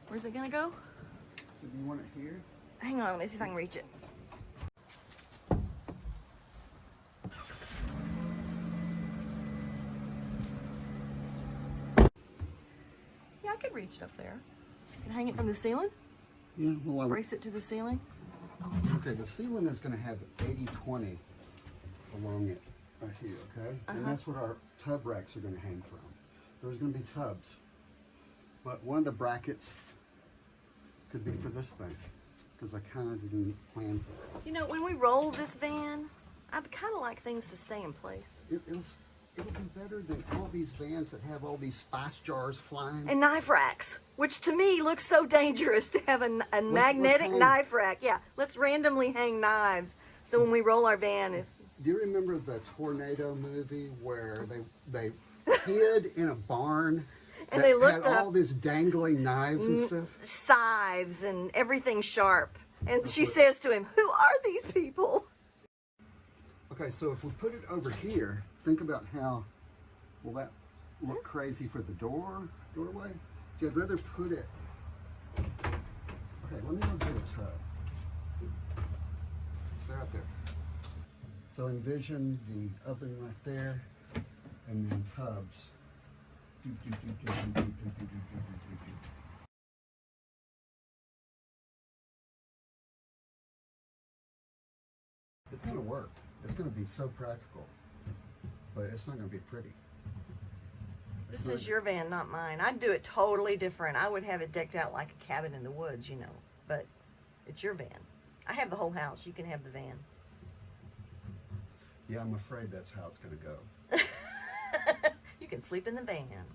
Where's it gonna go? So do you want it here? Hang on, let me see if I can reach it. Yeah, I could reach it up there. I can hang it from the ceiling, Yeah, well, brace it to the ceiling. okay, the ceiling is going to have 80-20 along it right here, okay? And that's what our tub racks are going to hang from. There's going to be tubs. But one of the brackets could be for this thing, because I kind of didn't plan for this. You know, when we roll this van, I'd kind of like things to stay in place. It'll be better than all these vans that have all these spice jars flying. And knife racks, which to me looks so dangerous to have a magnetic knife rack. Yeah, let's randomly hang knives. So when we roll our van, if Do you remember the tornado movie where they hid in a barn and that they looked had up all these dangling knives and stuff? scythes and everything sharp. And she says to him, "Who are these people?" Okay, so if we put it over here, think about how will that look crazy for the doorway? See, I'd rather put it. Okay, let me go get a tub. They're out there. So envision the oven right there, and then tubs. It's gonna work. It's gonna be so practical, but it's not gonna be pretty. This is your van, not mine. I'd do it totally different. I would have it decked out like a cabin in the woods, you know. But it's your van. I have the whole house. You can have the van. Yeah, I'm afraid that's how it's gonna go. You can sleep in the van.